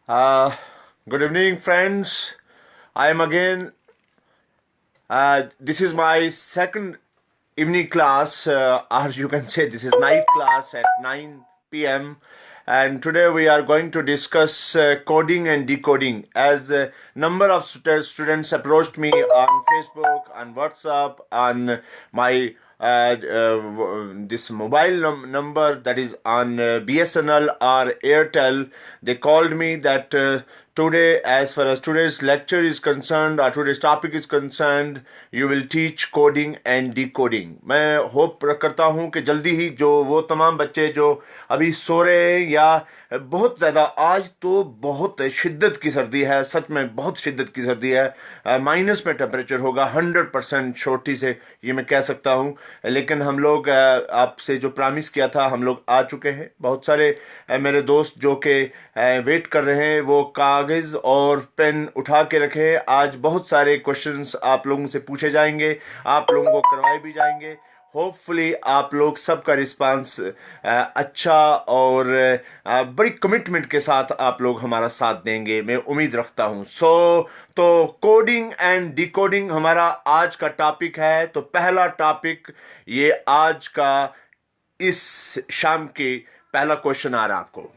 Uh, Good evening, friends. I am again. This is my second evening class, or you can say this is night class at 9 p.m. And today we are going to discuss coding and decoding. As a number of students approached me on Facebook, on WhatsApp, on my this mobile number that is on BSNL or Airtel. They called me that today, as far as today's lecture is concerned or today's topic is concerned, you will teach coding and decoding. मैं hope करता हूँ कि जल्दी ही जो वो तमाम बच्चे जो अभी सो रहे हैं या बहुत ज़्यादा, आज तो बहुत शिद्दत की सर्दी है, सच में बहुत शिद्दत की सर्दी है, माइनस में टेम्परेचर होगा 100% छोटी से, ये मैं कह सकता हूँ। लेकिन हम लोग आपसे जो प्रॉमिस किया था हम लोग आ चुके हैं। बहुत सारे मेरे दोस्त जो कि वेट कर रहे हैं वो कागज़ और पेन उठा के रखे। आज बहुत सारे क्वेश्चंस आप लोगों से पूछे जाएंगे, आप लोगों को करवाए भी जाएंगे। होपफुली आप लोग सबका रिस्पांस अच्छा और बड़ी कमिटमेंट के साथ आप लोग हमारा साथ देंगे, मैं उम्मीद रखता हूं। तो कोडिंग एंड डिकोडिंग हमारा आज का टॉपिक है। तो पहला टॉपिक ये आज का इस शाम के पहला क्वेश्चन आ रहा आपको।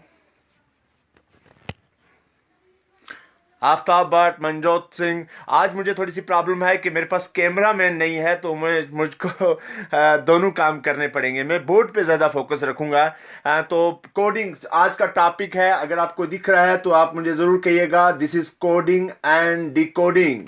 आफ्ताब भट्ट, मनजोत सिंह, आज मुझे थोड़ी सी प्रॉब्लम है कि मेरे पास कैमरा मैन नहीं है, तो मुझको दोनों काम करने पड़ेंगे। मैं बोर्ड पे ज़्यादा फोकस रखूंगा। तो कोडिंग आज का टॉपिक है। अगर आपको दिख रहा है तो आप मुझे ज़रूर कहिएगा। This is coding and decoding.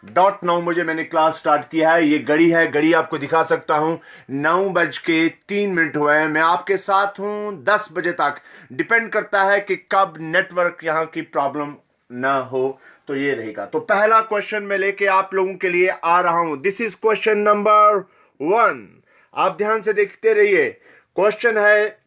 .9 मुझे मैंने क्लास स्टार्ट किया है। ये घड़ी है, घड़ी आपको दिखा सकता हूं। 9:03 हुए हैं। मैं आपके साथ हूं 10 बजे तक। डिपेंड करता है कि कब नेटवर्क यहां की प्रॉब्लम ना हो, तो ये रहेगा। तो पहला क्वेश्चन मैं लेके आप लोगों के लिए आ रहा हूं। This is question number 1। आप ध्यान से देखते रहिए। क्वेश्चन है,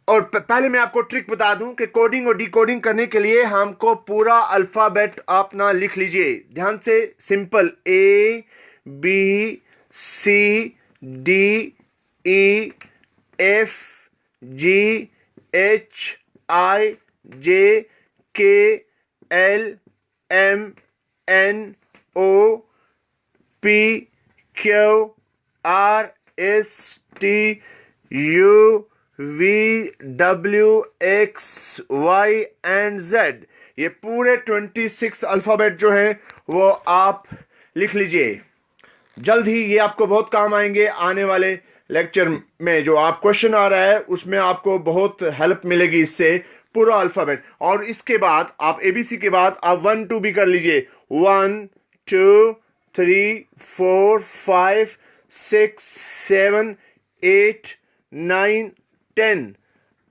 और पहले मैं आपको ट्रिक बता दूं कि कोडिंग और डिकोडिंग करने के लिए हमको पूरा अल्फाबेट अपना लिख लीजिए ध्यान से। Simple ABCDEFGHIJKLMNOPQRSTU VWXY and Z। ये पूरे 26 अल्फाबेट जो हैं वो आप लिख लीजिए। जल्द ही ये आपको बहुत काम आएंगे। आने वाले लेक्चर में जो आप क्वेश्चन आ रहा है उसमें आपको बहुत हेल्प मिलेगी इससे, पूरा अल्फाबेट। और इसके बाद आप एबीसी के बाद आप 1 2 भी कर लीजिए। 1 2 3 4 5 6 7 8 9 10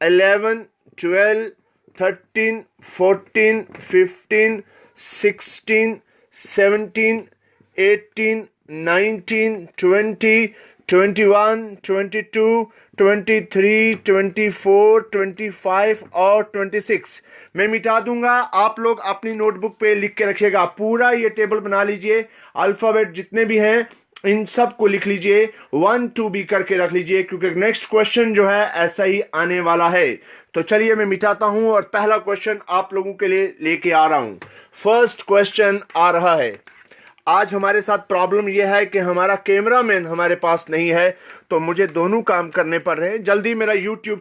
11 12 13 14 15 16 17 18 19 20 21 22 23 24 25 और 26 मैं मिटा दूंगा। आप लोग अपनी नोटबुक पे लिख के रखिएगा। पूरा ये टेबल बना लीजिए। अल्फाबेट जितने भी हैं इन सब को लिख लीजिए। 1 2 भी करके रख लीजिए, क्योंकि नेक्स्ट क्वेश्चन जो है ऐसा ही आने वाला है। तो चलिए मैं मिटाता हूं और पहला क्वेश्चन आप लोगों के लिए लेके आ रहा हूं। फर्स्ट क्वेश्चन आ रहा है। आज हमारे साथ प्रॉब्लम यह है कि हमारा कैमरामैन हमारे पास नहीं है, तो मुझे दोनों काम करने पड़ रहे हैं। जल्दी मेरा यूट्यूब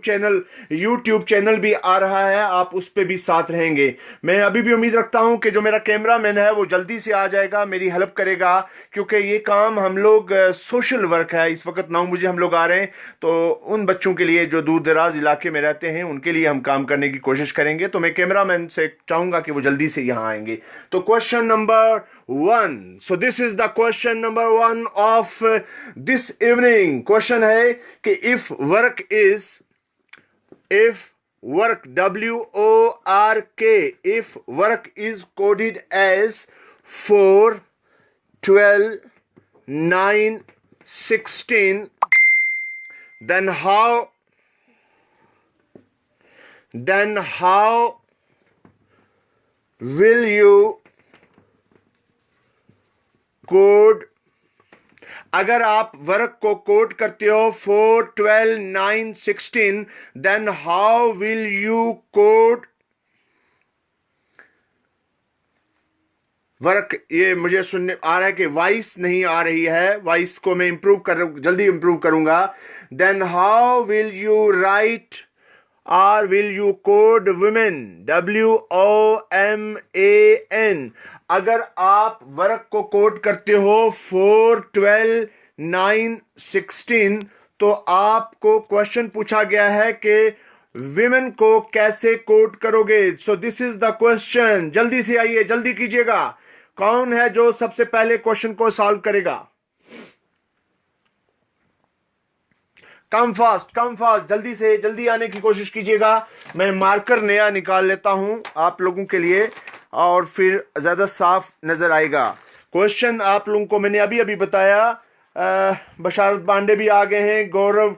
चैनल भी आ रहा है, आप उस पर भी साथ रहेंगे। मैं अभी भी उम्मीद रखता हूं कि जो मेरा कैमरामैन है वो जल्दी से आ जाएगा, मेरी हेल्प करेगा, क्योंकि ये काम हम लोग सोशल वर्क है। इस वक्त 9 बजे हम लोग आ रहे हैं, तो उन बच्चों के लिए जो दूर दराज इलाके में रहते हैं उनके लिए हम काम करने की कोशिश करेंगे। तो मैं कैमरामैन से चाहूंगा कि वो जल्दी से यहाँ आएंगे। तो question number 1। So this is the question number 1 of this evening. Question है कि if work WORK, if work is coded as 4 12 9 16, then how will you code अगर आप वर्क को कोट करते हो 4, 12, 9, 16, then how will you code work? ये मुझे सुनने आ रहा है कि वॉइस नहीं आ रही है, वॉइस को मैं जल्दी इंप्रूव करूंगा. Then how will you write or will you code women? WOMAN. अगर आप वर्क को कोड करते हो 4, 12, 9, 16, तो आपको क्वेश्चन पूछा गया है कि विमेन को कैसे कोड करोगे. So this is the question. जल्दी से आइए, जल्दी कीजिएगा. कौन है जो सबसे पहले क्वेश्चन को सॉल्व करेगा? कम फास्ट, जल्दी से जल्दी आने की कोशिश कीजिएगा. मैं मार्कर नया निकाल लेता हूं आप लोगों के लिए और फिर ज्यादा साफ नजर आएगा. क्वेश्चन आप लोगों को मैंने अभी बताया. बशारत बांडे भी आ गए हैं, गौरव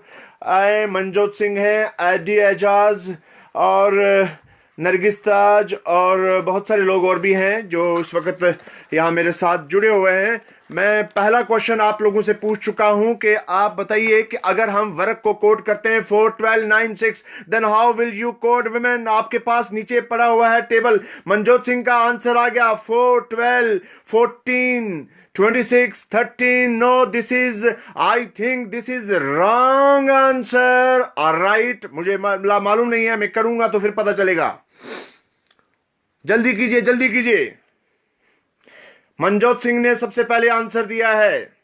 आए, मनजोत सिंह हैं, एडी एजाज और नरगिस ताज और बहुत सारे लोग और भी हैं जो इस वक्त यहाँ मेरे साथ जुड़े हुए हैं. मैं पहला क्वेश्चन आप लोगों से पूछ चुका हूं कि आप बताइए कि अगर हम वर्क को कोड करते हैं 4, 12, 9, 6, then how will you code women? आपके पास नीचे पड़ा हुआ है टेबल. मनजोत सिंह का आंसर आ गया 4, 12, 14, 26, 13. No, this is, I think this is wrong answer. Alright, मुझे मालूम नहीं है, मैं करूंगा तो फिर पता चलेगा. जल्दी कीजिए, जल्दी कीजिए. मनजोत सिंह ने सबसे पहले आंसर दिया है.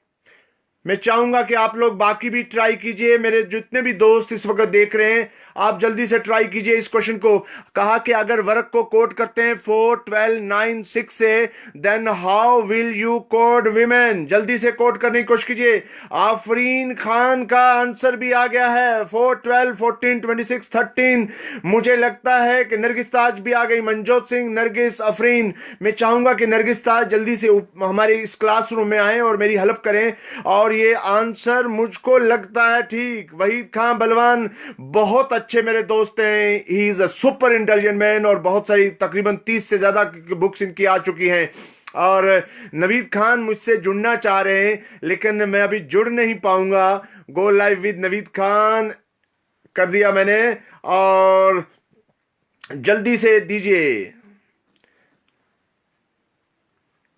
मैं चाहूंगा कि आप लोग बाकी भी ट्राई कीजिए. मेरे जितने भी दोस्त इस वक्त देख रहे हैं, आप जल्दी से ट्राई कीजिए इस क्वेश्चन को. कहा कि अगर वर्क को कोड करते हैं 4, 12, 9, 6 से, then how will you code women? जल्दी से कोड करने की कोशिश कीजिए. आफरीन खान का आंसर भी आ गया है 4, 12, 14, 26, 13. मुझे लगता है कि नरगिस ताज भी आ गई. मनजोत सिंह, नरगिस, अफरीन. मैं चाहूंगा कि नरगिस ताज जल्दी से हमारे इस क्लासरूम में आए और मेरी हेल्प करें. और ये आंसर मुझको लगता है ठीक. वहीद खान बलवान बहुत अच्छे मेरे दोस्त हैं. He is a super intelligent man और बहुत सारी तकरीबन 30 से ज्यादा बुक्स इनकी आ चुकी हैं. और नवीद खान मुझसे जुड़ना चाह रहे हैं लेकिन मैं अभी जुड़ नहीं पाऊंगा. Go live with Naveed Khan कर दिया मैंने और जल्दी से दीजिए.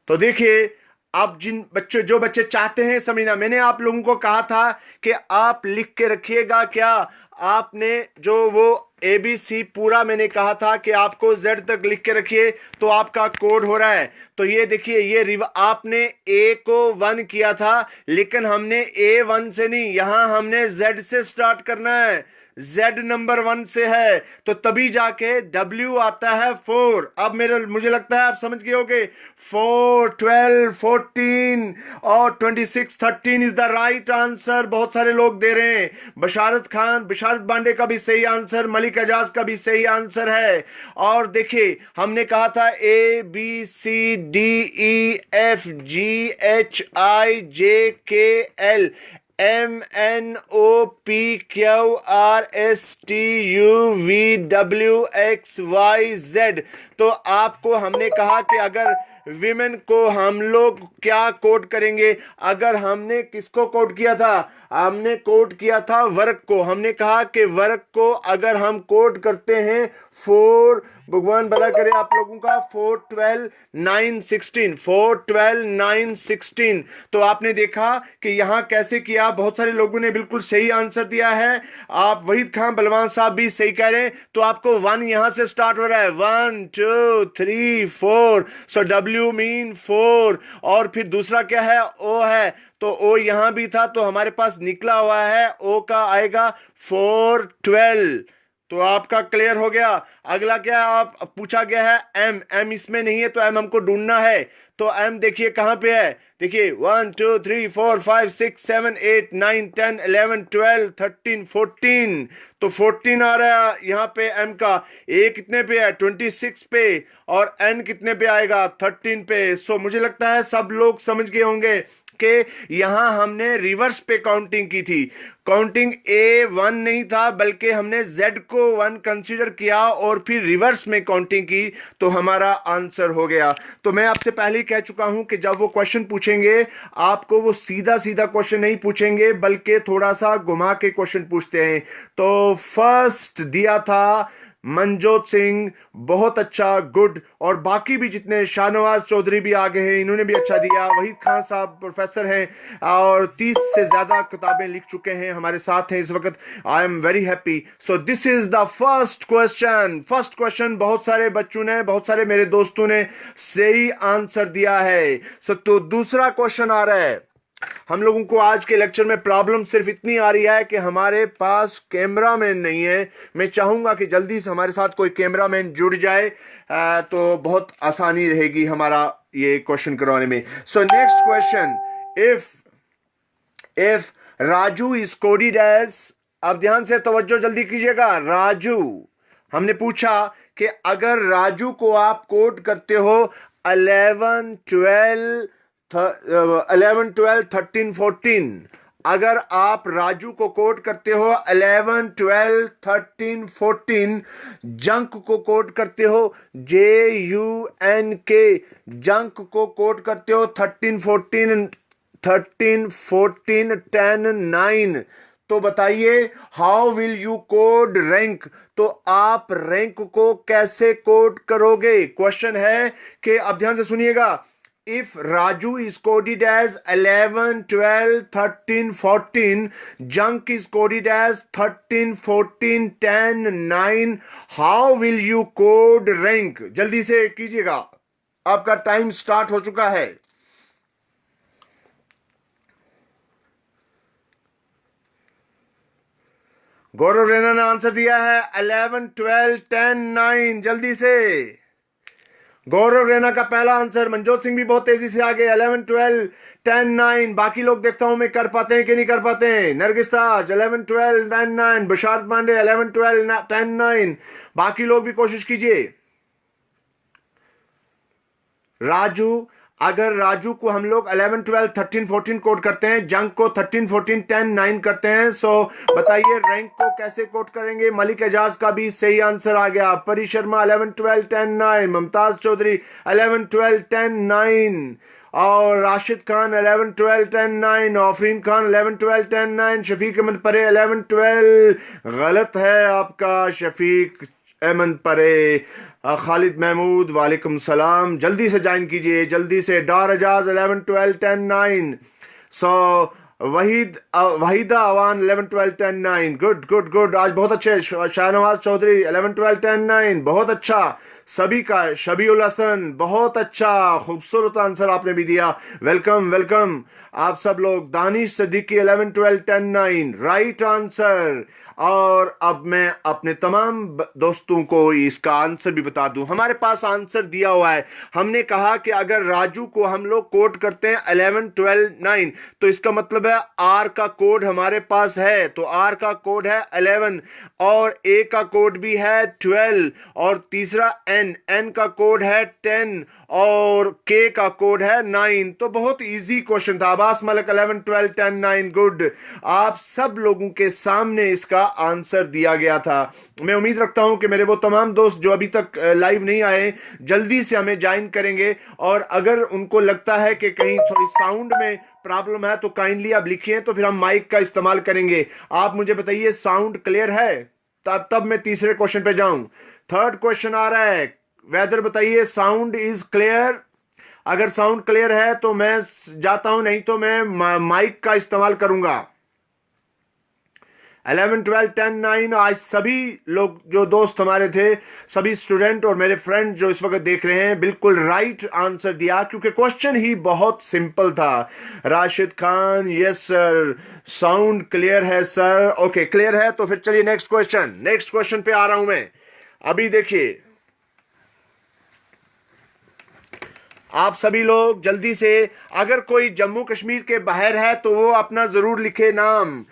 तो देखिए, आप जो बच्चे चाहते हैं समझना, मैंने आप लोगों को कहा था कि आप लिख के रखिएगा. क्या आपने जो वो ABC पूरा मैंने कहा था कि आपको Z तक लिख के रखिए तो आपका कोड हो रहा है. तो ये देखिए, ये आपने A को 1 किया था लेकिन हमने A1 से नहीं, यहां हमने Z से स्टार्ट करना है. Z नंबर 1 से है तो तभी जाके W आता है 4. अब मुझे लगता है आप समझ गए होंगे. 4, 12, 14 और 26, 13 इज द राइट आंसर. बहुत सारे लोग दे रहे हैं. बशारत बांडे का भी सही आंसर, मलिक एजाज का भी सही आंसर है. और देखिए, हमने कहा था ABCDEFGHIJKL MNOPQRSTUVWXYZ. तो आपको हमने कहा कि अगर विमेन को हम लोग क्या कोड करेंगे? अगर हमने किसको कोड किया था? हमने कोड किया था वर्क को. हमने कहा कि वर्क को अगर हम कोड करते हैं 4, भगवान भला करे आप लोगों का, 4, 12, 9, 16, 4, 12, 9, 16. तो आपने देखा कि यहां कैसे किया. बहुत सारे लोगों ने बिल्कुल सही आंसर दिया है. आप वहीद खान बलवान साहब भी सही कह रहे हैं. तो आपको 1 यहां से स्टार्ट हो रहा है. 1, 2, 3, 4. सो W मीन 4. और फिर दूसरा क्या है? O है. तो O यहां भी था तो हमारे पास निकला हुआ है. O का आएगा 4, 12. तो आपका क्लियर हो गया. अगला क्या आप पूछा गया है? M इसमें नहीं है तो M हमको ढूंढना है. तो M देखिए कहां पे है. देखिए 1, 2, 3, 4, 5, 6, 7, 8, 9, 10, 11, 12, 13, 14. तो 14 आ रहा है यहां पे M का. A कितने पे है? 26 पे. और N कितने पे आएगा? 13 पे. सो मुझे लगता है सब लोग समझ गए होंगे के यहां हमने रिवर्स पे काउंटिंग की थी। काउंटिंग ए 1 नहीं था, बल्कि हमने Z को 1 कंसीडर किया और फिर रिवर्स में काउंटिंग की, तो हमारा आंसर हो गया। तो मैं आपसे पहले ही कह चुका हूं कि जब वो क्वेश्चन पूछेंगे आपको वो सीधा सीधा क्वेश्चन नहीं पूछेंगे, बल्कि थोड़ा सा घुमा के क्वेश्चन पूछते हैं। तो फर्स्ट दिया था मनजोत सिंह, बहुत अच्छा, गुड। और बाकी भी जितने, शाहनवाज चौधरी भी आगे हैं, इन्होंने भी अच्छा दिया। वहीद खान साहब प्रोफेसर हैं और 30 से ज्यादा किताबें लिख चुके हैं, हमारे साथ हैं इस वक्त। I am very happy. So this is the first question. First question बहुत सारे बच्चों ने, बहुत सारे मेरे दोस्तों ने सही आंसर दिया है। सो तो दूसरा क्वेश्चन आ रहा है। हम लोगों को आज के लेक्चर में प्रॉब्लम सिर्फ इतनी आ रही है कि हमारे पास कैमरामैन नहीं है। मैं चाहूंगा कि जल्दी से हमारे साथ कोई कैमरामैन जुड़ जाए, तो बहुत आसानी रहेगी हमारा ये क्वेश्चन करवाने में। So next question, if Raju is coded as, अब ध्यान से तवज्जो जल्दी कीजिएगा, राजू, हमने पूछा कि अगर राजू को आप कोड करते हो 11 12 11 12 13 14, अगर आप राजू को कोड करते हो 11 12 13 14, जंक को कोड करते हो JUNK, जंक को कोड करते हो 13 14 10 9, तो बताइए how will you code rank? तो आप रैंक को कैसे कोड करोगे? क्वेश्चन है कि अब ध्यान से सुनिएगा। If Raju is coded as 11, 12, 13, 14, junk is coded as 13, 14, 10, 9, how will you code rank? जल्दी से कीजिएगा, आपका टाइम स्टार्ट हो चुका है। गौरव रैना ने आंसर दिया है 11, 12, 10, 9, जल्दी से। गौरव रैना का पहला आंसर। मनजोत सिंह भी बहुत तेजी से आगे, 11 12 10 9। बाकी लोग देखता हूं मैं कर पाते हैं कि नहीं कर पाते हैं। नरगिस ताज 11 12 10 9, बुशारत पांडे 11 12 10 9। बाकी लोग भी कोशिश कीजिए। राजू, अगर राजू को हम लोग 11 12 13 14 कोड करते हैं, जंक को 13 14 10 9 करते हैं, सो बताइए रैंक को कैसे कोड करेंगे? मलिक एजाज का भी सही आंसर आ गया। परी शर्मा 11 12 10 9, मुमताज चौधरी 11 12 10 9, और राशिद खान 11 12 10 9, आफरीन खान 11 12 10 9, शफीक अहमद परे 11 12। गलत है आपका शफीक अहमद परे। खालिद महमूद वालेकुम सलाम, जल्दी से ज्वाइन कीजिए, जल्दी से। Dar Ejaz 11 12 10 9। So Waheeda Awan 11 12 10 9। Good good good, आज बहुत अच्छे। शाहनवाज चौधरी 11 12 10 9, बहुत अच्छा सभी का। शबीउल हसन, बहुत अच्छा, खूबसूरत आंसर आपने भी दिया। वेलकम वेलकम आप सब लोग। Danish Siddiqui 11 12 10 9, right answer. और अब मैं अपने तमाम दोस्तों को इसका आंसर भी बता दूं। हमारे पास आंसर दिया हुआ है। हमने कहा कि अगर राजू को हम लोग कोड करते हैं 11 12 9, तो इसका मतलब है आर का कोड हमारे पास है, तो आर का कोड है 11, और ए का कोड भी है 12, और तीसरा एन का कोड है 10, और के का कोड है 9। तो बहुत इजी क्वेश्चन था। अब्बास मलिक 11 12 10 9, गुड। आप सब लोगों के सामने इसका आंसर दिया गया था। मैं उम्मीद रखता हूं कि मेरे वो तमाम दोस्त जो अभी तक लाइव नहीं आए, जल्दी से हमें ज्वाइन करेंगे। और अगर उनको लगता है कि कहीं थोड़ी साउंड में प्रॉब्लम है, तो काइंडली आप लिखिए, तो फिर हम माइक का इस्तेमाल करेंगे। आप मुझे बताइए साउंड क्लियर है, तब मैं तीसरे क्वेश्चन पे जाऊं। थर्ड क्वेश्चन आ रहा है, वेदर बताइए साउंड इज क्लियर। अगर साउंड क्लियर है तो मैं जाता हूं, नहीं तो मैं माइक का इस्तेमाल करूंगा। 11 12 10 9। आज सभी लोग जो दोस्त हमारे थे, सभी स्टूडेंट और मेरे फ्रेंड जो इस वक्त देख रहे हैं, बिल्कुल राइट आंसर दिया, क्योंकि क्वेश्चन ही बहुत सिंपल था। Rashid Khan, yes sir, sound clear है सर। ओके क्लियर है, तो फिर चलिए नेक्स्ट क्वेश्चन पे आ रहा हूं मैं। अभी देखिए आप सभी लोग जल्दी से, अगर कोई जम्मू कश्मीर के बाहर है तो वो अपना जरूर लिखे नाम।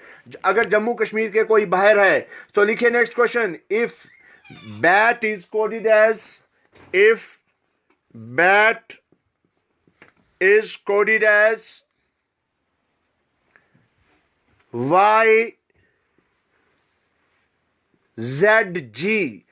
अगर जम्मू कश्मीर के कोई बाहर है तो लिखे next question. If bat is coded as, if bat is coded as Y Z G.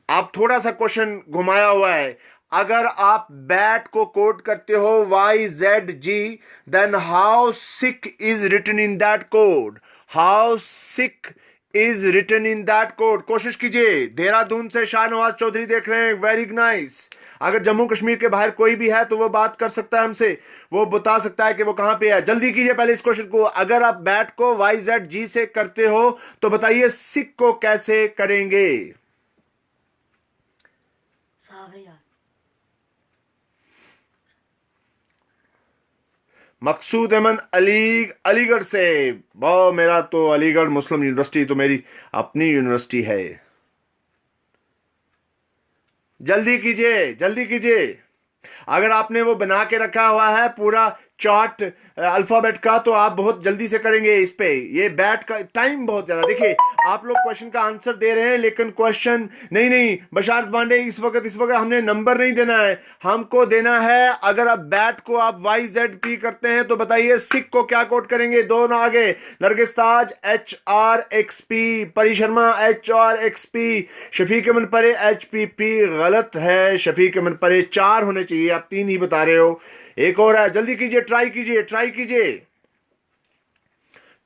आप थोड़ा सा क्वेश्चन घुमाया हुआ है। अगर आप बैट को कोड करते हो Y Z G, then how sick is written in that code, how sick is written in that code. कोशिश कीजिए। देहरादून से शाहनवाज चौधरी देख रहे हैं, वेरी नाइस। अगर जम्मू कश्मीर के बाहर कोई भी है तो वो बात कर सकता है हमसे, वो बता सकता है कि वो कहां पे है। जल्दी कीजिए पहले इस क्वेश्चन को। अगर आप बैट को वाई जेड जी से करते हो तो बताइए सिक को कैसे करेंगे। मकसूद अहमद अलीगढ़ से। वो मेरा तो अलीगढ़ मुस्लिम यूनिवर्सिटी तो मेरी अपनी यूनिवर्सिटी है। जल्दी कीजिए, जल्दी कीजिए। अगर आपने वो बना के रखा हुआ है पूरा चार्ट अल्फाबेट का तो आप बहुत जल्दी से करेंगे इस पे। ये बैट का टाइम बहुत ज्यादा। देखिए आप लोग क्वेश्चन का आंसर दे रहे हैं लेकिन क्वेश्चन नहीं बशारत पांडे, इस वक्त हमने नंबर नहीं देना है, हमको देना है अगर आप बैट को आप वाई जेड पी करते हैं तो बताइए सिक को क्या कोड करेंगे। दोनों आगे, नरगिस्ताज एच आर एक्स पी, परी Sharma H R X P, Shafiq अमन परे एच पी पी। गलत है, शफीक अमन परे 4 होने चाहिए, आप 3 ही बता रहे हो। एक और है, जल्दी कीजिए, ट्राई कीजिए, ट्राई कीजिए।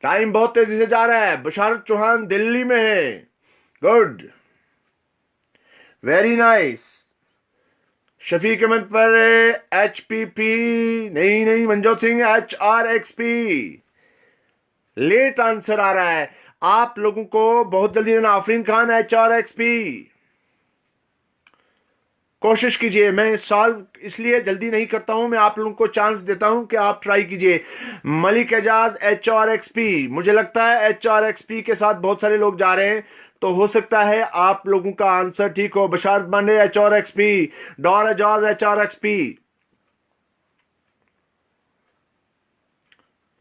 टाइम बहुत तेजी से जा रहा है। बशारत चौहान दिल्ली में है। Good, very nice. Shafiq Ahmad पर एच पी पी, नहीं Manjot Singh H R X P. Late answer आ रहा है आप लोगों को, बहुत जल्दी देना। Afreen Khan H R X P. कोशिश कीजिए। मैं सॉल्व इसलिए जल्दी नहीं करता हूं, मैं आप लोगों को चांस देता हूं कि आप ट्राई कीजिए। Malik Ejaz H R X P. मुझे लगता है एच आर एक्स पी के साथ बहुत सारे लोग जा रहे हैं तो हो सकता है आप लोगों का आंसर ठीक हो। Basharat Bande H R X P, Dar Ejaz H R X P.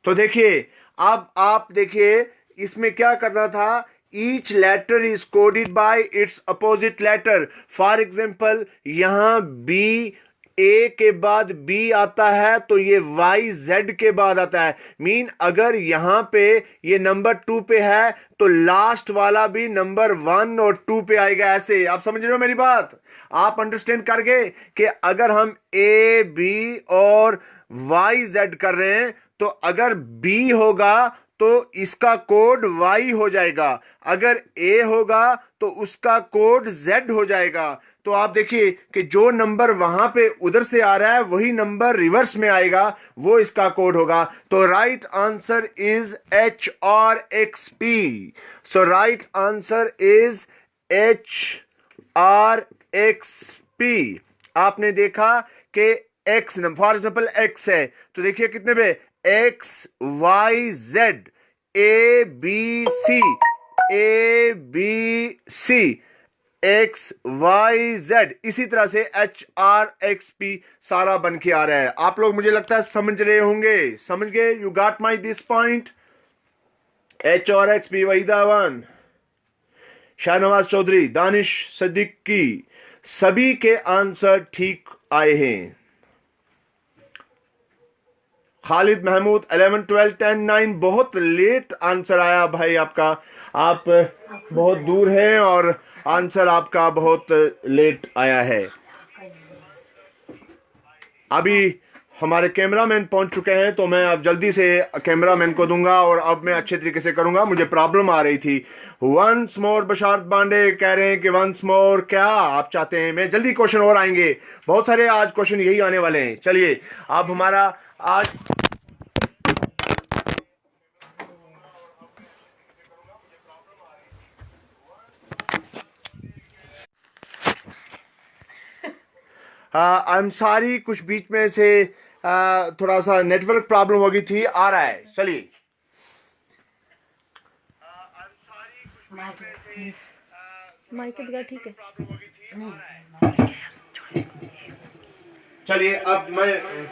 तो देखिए अब आप देखिए इसमें क्या करना था। Each letter is coded by its opposite letter. For example यहां बी, ए के बाद बी आता है तो ये वाई जेड के बाद आता है। मीन अगर यहां पे ये नंबर 2 पे है तो लास्ट वाला भी नंबर 1 और 2 पे आएगा। ऐसे आप समझ रहे हो मेरी बात? आप अंडरस्टैंड कर गए कि अगर हम ए बी और वाई जेड कर रहे हैं तो अगर बी होगा तो इसका कोड Y हो जाएगा, अगर A होगा तो उसका कोड Z हो जाएगा। तो आप देखिए कि जो नंबर वहां पे उधर से आ रहा है वही नंबर रिवर्स में आएगा, वो इसका कोड होगा। तो right answer is H R X P. So right answer is H R X P. आपने देखा कि एक्स, फॉर एग्जाम्पल एक्स है तो देखिए कितने पे, X Y Z, A B C, A B C, X Y Z. इसी तरह से एच आर एक्स पी सारा बन के आ रहा है। आप लोग मुझे लगता है समझ रहे होंगे, समझ गए? You got my this point. H R X P, Waheeda Wan, Shahnawaz Chaudhary, Danish Siddiqui, सभी के आंसर ठीक आए हैं। खालिद महमूद 11 12 10 9। बहुत लेट आंसर आया भाई आपका, आप बहुत दूर हैं और आंसर आपका बहुत लेट आया है। अभी हमारे कैमरामैन पहुंच चुके हैं तो मैं अब जल्दी से कैमरामैन को दूंगा और अब मैं अच्छे तरीके से करूंगा। मुझे प्रॉब्लम आ रही थी। वंस मोर, बशारत बांडे कह रहे हैं कि वंस मोर क्या आप चाहते हैं? मैं जल्दी क्वेश्चन और आएंगे, बहुत सारे आज क्वेश्चन यही आने वाले हैं। चलिए अब हमारा आज आई एम सॉरी, कुछ बीच में से थोड़ा सा नेटवर्क प्रॉब्लम हो गई थी। आ रहा है, चलिए। माइक दिखा, ठीक है। चलिए अब मैं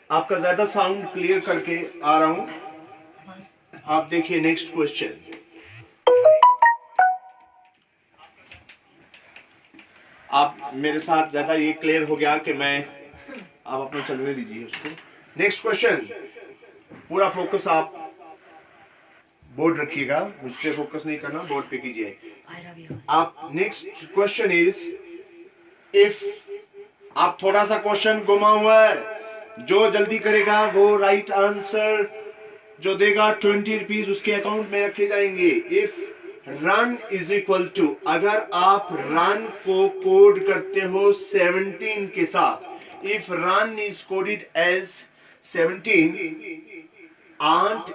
आपका ज्यादा साउंड क्लियर करके आ रहा हूं। आप देखिए नेक्स्ट क्वेश्चन। आप मेरे साथ ज्यादा ये क्लियर हो गया कि मैं, आप अपना चलने दीजिए उसको। नेक्स्ट क्वेश्चन, पूरा फोकस आप बोर्ड रखिएगा, मुझ पे फोकस नहीं करना, बोर्ड पे कीजिए आप। नेक्स्ट क्वेश्चन इज, इफ आप थोड़ा सा क्वेश्चन गुमा हुआ है, जो जल्दी करेगा वो राइट आंसर जो देगा 20 रुपीज उसके अकाउंट में रखे जाएंगे। If run is equal to, अगर आप रन को कोड करते हो 17 के साथ, if run is coded as 17, ant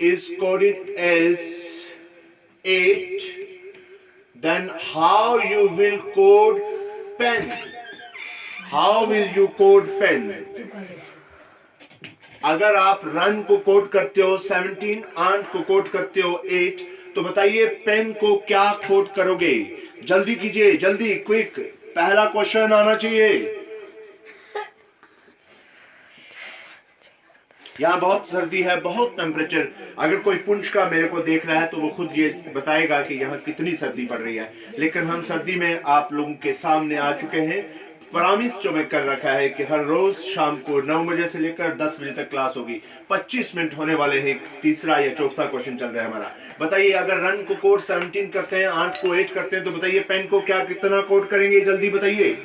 is coded as 8, then how you will code pen? How will you code pen? अगर आप रन को कोड करते हो 17, आंट को कोड करते हो 8, तो बताइए पेन को क्या कोड करोगे? जल्दी कीजिए, जल्दी, क्विक, पहला क्वेश्चन आना चाहिए। यहाँ बहुत सर्दी है, बहुत टेम्परेचर। अगर कोई पुंछ का मेरे को देख रहा है तो वो खुद ये बताएगा कि यहाँ कितनी सर्दी पड़ रही है। लेकिन हम सर्दी में आप लोगों के सामने आ चुके हैं। प्रॉमिस जो मैं कर रखा है कि हर रोज शाम को 9 बजे से लेकर 10 बजे तक क्लास होगी। 25 मिनट होने वाले हैं। तीसरा या चौथा क्वेश्चन चल रहा है हमारा। बताइए, अगर रन को कोड 17 करते हैं, 8 को 8 करते हैं, तो बताइए पेन को क्या कितना कोड करेंगे? जल्दी बताइए।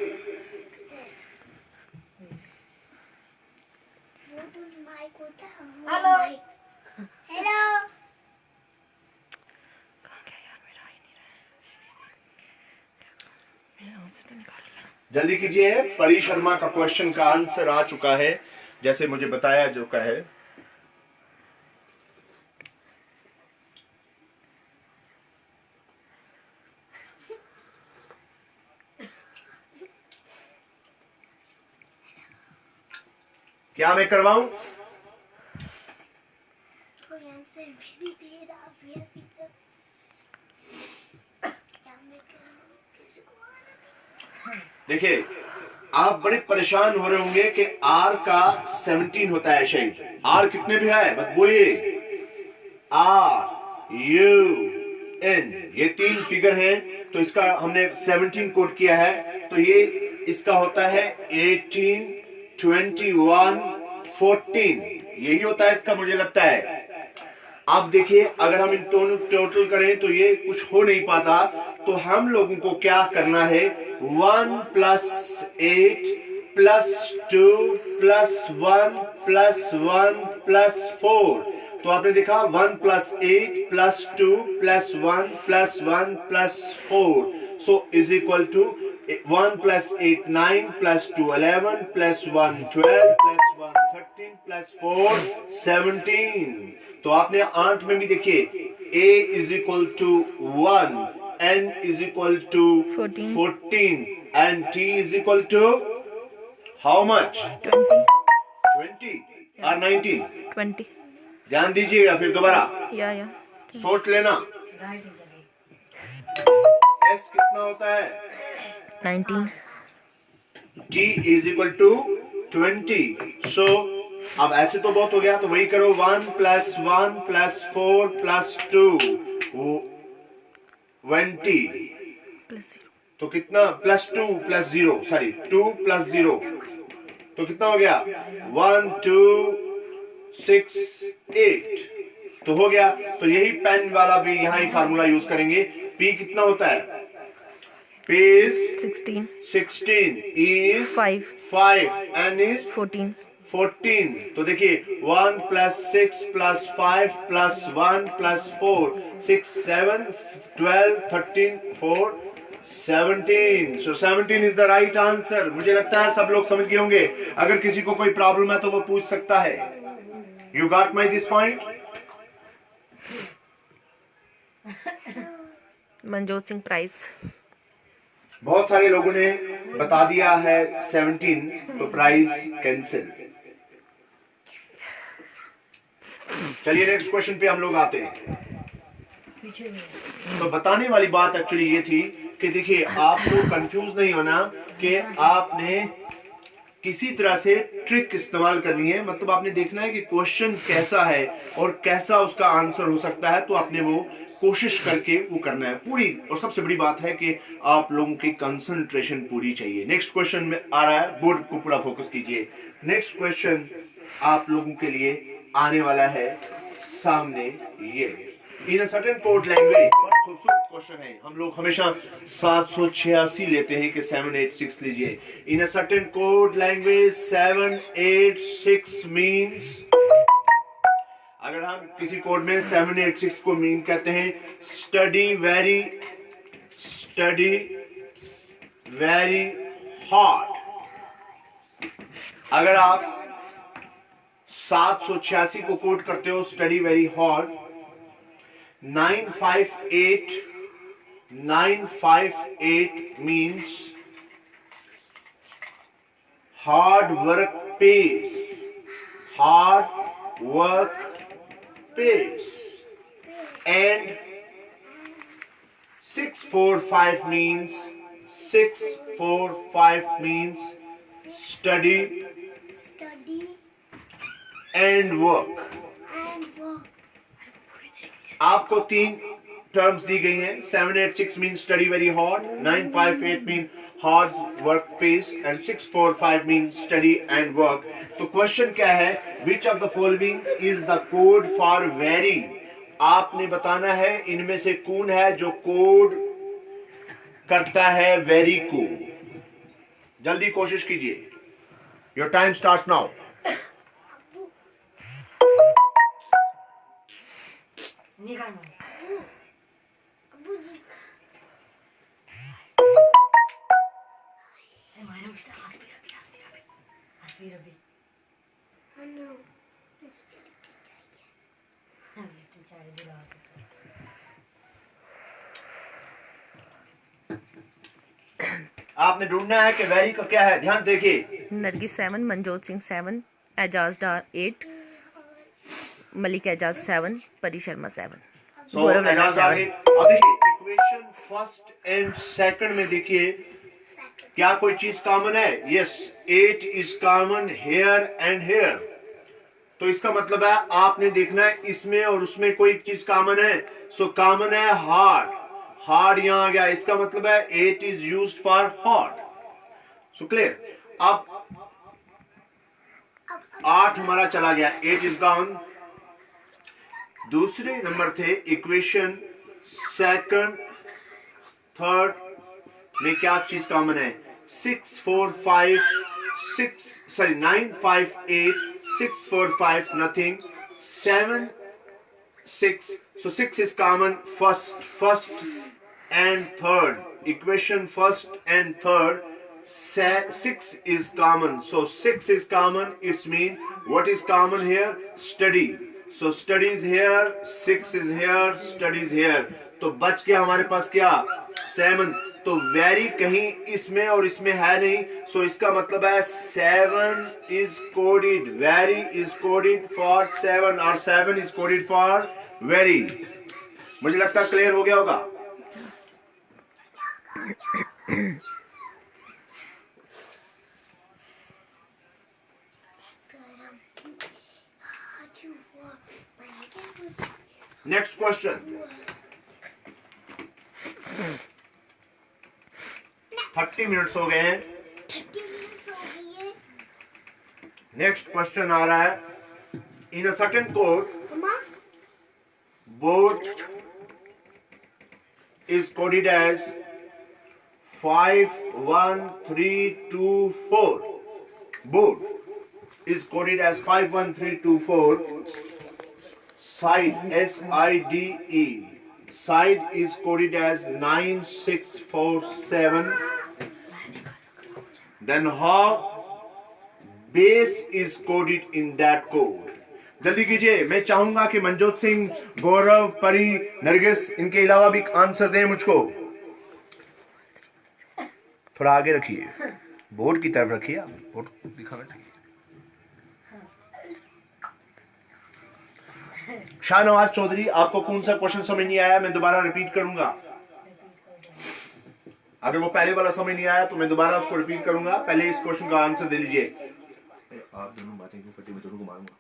हेलो हेलो, जल्दी कीजिए। परी शर्मा का क्वेश्चन का आंसर आ चुका है, जैसे मुझे बताया जो का है। क्या मैं करवाऊं? कोई आंसर भी दे रहा है अभी तक। क्या मैं करूं? किसको आना? देखिए, आप बड़े परेशान हो रहे होंगे कि आर का 17 होता है शायद। आर कितने भी है बस बोलिए। आर यू एन, ये 3 फिगर हैं, तो इसका हमने 17 कोड किया है। तो ये इसका होता है 18, 21, 14, यही होता है इसका, मुझे लगता है। आप देखिए, अगर हम इन दोनों टोटल करें तो ये कुछ हो नहीं पाता। तो हम लोगों को क्या करना है? 1 + 8 + 2 + 1 + 1 + 4। तो आपने देखा 1 + 8 + 2 + 1 + 1 + 4, so is equal to 1 + 8 9 + 2 11 + 1 12 + 1 13 + 4 17। तो आपने 8 में भी देखिए, a is equal to 1, n is equal to 14 and t is equal to how much? 20 or 19? 20 ध्यान दीजिएगा, फिर दोबारा या सोच लेना। s कितना होता है? 19 t is equal to 20। so अब ऐसे तो बहुत हो गया, तो वही करो। 1 + 1 + 4 + 2 20, तो कितना? +2 + 0, सॉरी 2 + 0, तो कितना हो गया? 1 2 6 8, तो हो गया। तो यही पेन वाला भी यहाँ ही फार्मूला यूज करेंगे। P कितना होता है? P is 16 is 5 and is 14। तो देखिए 1 + 6 + 5 + 1 + 4 6 7 12 13 4 17। so 17 is the right answer। मुझे लगता है सब लोग समझ गए होंगे। अगर किसी को कोई प्रॉब्लम है तो वो पूछ सकता है। You got my this point? Manjot Singh prize. बहुत सारे लोगों ने बता दिया है 17, तो प्राइस कैंसिल। चलिए नेक्स्ट क्वेश्चन पे हम लोग आते हैं। तो बताने वाली बात एक्चुअली ये थी कि देखिए, आपको कंफ्यूज नहीं होना कि आपने किसी तरह से ट्रिक इस्तेमाल करनी है। मतलब आपने देखना है कि क्वेश्चन कैसा है और कैसा उसका आंसर हो सकता है, तो आपने वो कोशिश करके वो करना है पूरी। और सबसे बड़ी बात है कि आप लोगों की कंसंट्रेशन पूरी चाहिए। नेक्स्ट क्वेश्चन में आ रहा है, बोर्ड को पूरा फोकस कीजिए। नेक्स्ट क्वेश्चन आप लोगों के लिए आने वाला है सामने ये इन सर्टेन कोड लैंग्वेज। बहुत खूबसूरत क्वेश्चन है। हम लोग हमेशा 786 लेते हैं कि 786 लीजिए। In certain code language 786 means, अगर हम किसी कोड में 786 को मीन कहते हैं स्टडी वेरी हार्ड। अगर आप 786 को कोड करते हो study very hard, 958 means hard work pays, and 645 means study and work. आपको तीन टर्म्स दी गई हैं। 786 means study very hard, 958 means hard work pace, and 645 means study and work. तो क्वेश्चन क्या है? Which of the following is the code for very? आपने बताना है इनमें से कौन है जो कोड करता है वेरी को। जल्दी कोशिश कीजिए। Your time start now. आपने ढूंढना है कि वेरी का क्या है। ध्यान देखिए। नरगिस 7, मनजोत सिंह 7, एजाज डार 8, मलिक एजाज 7, परी शर्मा 7, गौरव राणा 7। अब देखिए इक्वेशन फर्स्ट एंड सेकंड में देखिए क्या कोई चीज कॉमन है? Yes, 8 is common here and here. तो इसका मतलब है आपने देखना है इसमें और उसमें कोई चीज कॉमन है। सो कॉमन है हार्ड यहां आ गया। इसका मतलब है 8 is used for hard. So clear. अब 8 हमारा चला गया, 8 इज गॉन। दूसरे नंबर थे इक्वेशन सेकंड थर्ड में क्या चीज कॉमन है? 958 645 nothing, 7 6. So 6 is common. First and third equation, first and third, 6 is common. So 6 is common. It's mean what is common here? Study. So study is here, 6 is here, studies here. तो बच गया हमारे पास क्या? 7. तो very कहीं इसमें और इसमें है नहीं। सो इसका मतलब है 7 is coded, very is coded for 7 और 7 इज कोडेड फॉर वेरी। मुझे लगता है क्लियर हो गया होगा। Next question. 30 मिनट्स हो गए हैं। नेक्स्ट क्वेश्चन आ रहा है। In a certain code board is coded as 51324. Board is coded as 51324. Side, SIDE. Side is coded as 9647. Then how base is coded in that code? जल्दी कीजिए। मैं चाहूंगा कि मनजोत सिंह, गौरव, परी, नरगिस इनके अलावा भी आंसर दें मुझको। थोड़ा आगे रखिए, बोर्ड की तरफ रखिए। आप बोर्ड दिखाना चाहिए। शाहनवाज चौधरी, आपको कौन सा क्वेश्चन समझ नहीं आया? मैं दोबारा रिपीट करूंगा। अगर वो पहले वाला समझ नहीं आया तो मैं दोबारा उसको रिपीट करूंगा। पहले इस क्वेश्चन का आंसर दे लीजिए। आप दोनों बातें क्यों करते? मैं दोनों को मारूंगा।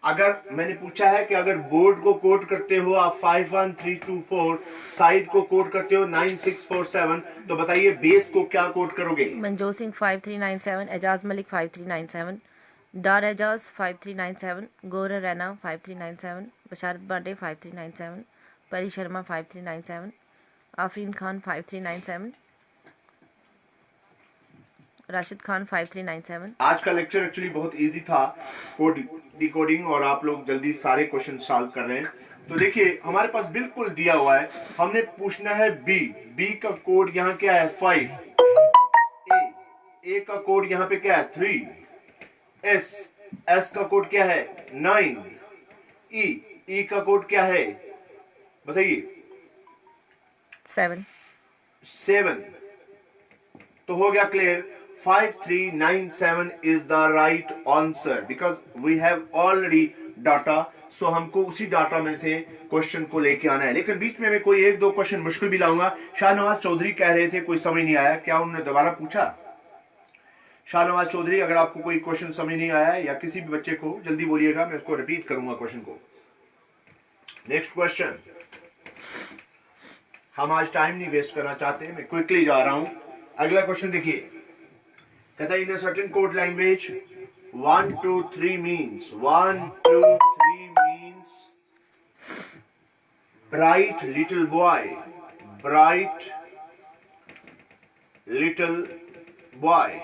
अगर मैंने पूछा है कि अगर बोर्ड को कोड करते हो आप 51324, साइड को कोड करते हो 9647, तो बताइए बेस को क्या कोड करोगे? मनजोत सिंह 5397, एजाज मलिक 5397, डार एजाज 5397, गौरव रैना 5397, बशारत बांडे 5397, परी शर्मा 5397, आफरीन खान 5397, राशिद खान 5397। आज का लेक्चर एक्चुअली बहुत इजी था, कोड डिकोडिंग, और आप लोग जल्दी सारे क्वेश्चन सॉल्व कर रहे हैं। तो देखिए हमारे पास बिल्कुल दिया हुआ है, हमने पूछना है बी का कोड यहाँ क्या है 5, ए का कोड यहाँ पे क्या है 3, एस का कोड क्या है 9, ई का कोड क्या है बताइए 7। तो हो गया clear, 5397 is the right answer because we have already data, so हमको उसी डाटा में से क्वेश्चन को लेके आना है। लेकिन बीच में मैं कोई एक दो क्वेश्चन मुश्किल भी लाऊंगा। शाहनवाज चौधरी कह रहे थे कोई समझ नहीं आया, क्या उन्होंने दोबारा पूछा? शाहनवाज चौधरी, अगर आपको कोई क्वेश्चन समझ नहीं आया या किसी भी बच्चे को, जल्दी बोलिएगा, मैं उसको रिपीट करूंगा क्वेश्चन को। नेक्स्ट क्वेश्चन, हम आज टाइम नहीं वेस्ट करना चाहते, मैं क्विकली जा रहा हूं। अगला क्वेश्चन देखिए, कहता है in certain code language 1 2 3 means 1 2 3 means bright little boy, bright little boy.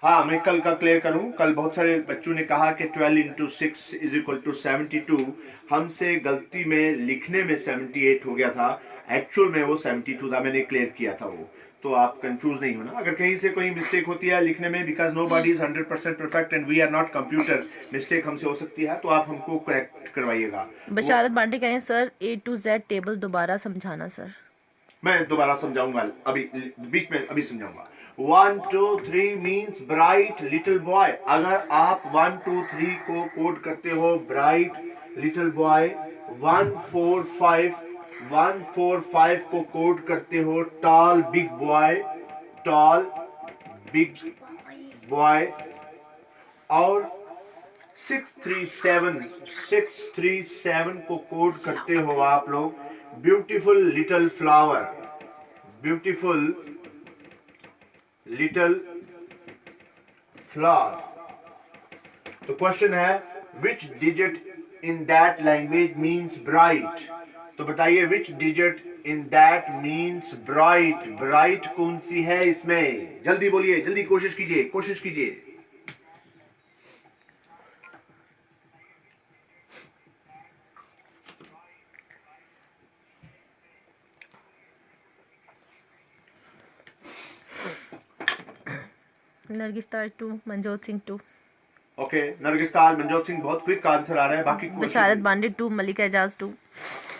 हाँ, मैं कल का क्लियर करूं। कल बहुत सारे बच्चों ने कहा कि 12 × 6 = 72, हमसे गलती में लिखने में 78 हो गया था, एक्चुअल में वो 72 था, मैंने क्लियर किया था वो। तो आप कंफ्यूज नहीं होना अगर कहीं से कोई मिस्टेक होती है लिखने में, because nobody is 100% perfect and we are not computer, mistake हमसे हो सकती है, तो आप हमको करेक्ट करवाइएगा। बशारत बांटे कह रहे हैं sir A to Z table दोबारा समझाना सर। मैं दोबारा समझाऊंगा, अभी बीच में अभी समझाऊंगा। 1 2 3 मीन्स ब्राइट लिटिल बॉय। अगर आप 1 2 3 को कोड करते हो ब्राइट लिटिल बॉय, 145 को कोड करते हो tall big boy, tall big boy, और 637 को कोड करते हो आप लोग beautiful little flower, beautiful little flower. तो क्वेश्चन है which digit in that language means bright. तो बताइए which digit in that means bright, bright कौन सी है इसमें? जल्दी बोलिए, जल्दी कोशिश कीजिए, कोशिश कीजिए। नरगिस्तार 2, मनजोत सिंह 2। ओके, नरगिस्तार मनजोत सिंह, बहुत क्विक आंसर आ रहा है। बाकी बशारत बांडे 2, मलिक एजाज 2।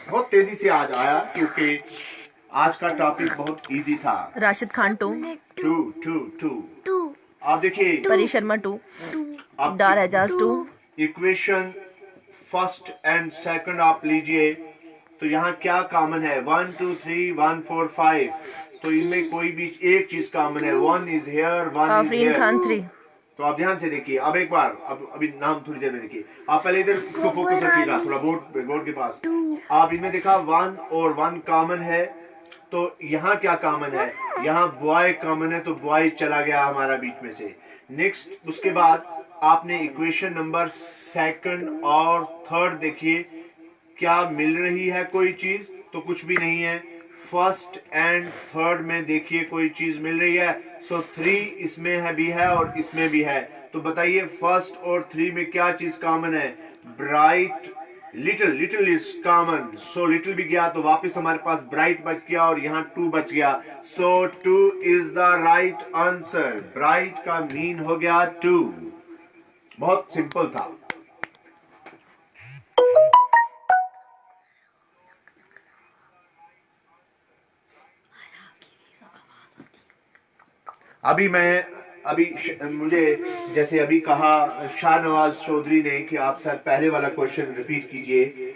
बहुत तेजी से आज आया क्योंकि आज का टॉपिक बहुत इजी था। राशिद खान 2। 2 आप देखिए, Pari Sharma 2, Dar Ejaz 2। Equation first and second आप लीजिए, तो यहाँ क्या कॉमन है? 1 2 3 1 4 5, तो इनमें कोई भी एक चीज कॉमन है, 1 is here, 1 is Afreen here. Khan 3। तो आप ध्यान से देखिए, अब एक बार, अब अभी नाम थोड़ी देर में देखिए, आप पहले इधर इसको फोकस रखिएगा थोड़ा बोर्ड के पास। आप इनमें देखा 1 और 1 कॉमन है, तो यहाँ क्या कॉमन है? यहाँ बॉय कॉमन है, तो बॉय चला गया हमारा बीच में से। नेक्स्ट उसके बाद आपने इक्वेशन नंबर सेकंड और थर्ड देखिए, क्या मिल रही है कोई चीज? तो कुछ भी नहीं है। फर्स्ट एंड थर्ड में देखिए कोई चीज मिल रही है, सो 3 इसमें है भी है और इसमें भी है। तो बताइए फर्स्ट और 3 में क्या चीज कॉमन है? Bright little, little is common, so little भी गया तो वापस हमारे पास ब्राइट बच गया और यहाँ 2 बच गया, सो 2 is the right answer. Bright का मीन हो गया 2। बहुत सिंपल था। मुझे जैसे अभी कहा शाहनवाज चौधरी ने कि आप सर पहले वाला क्वेश्चन रिपीट कीजिए।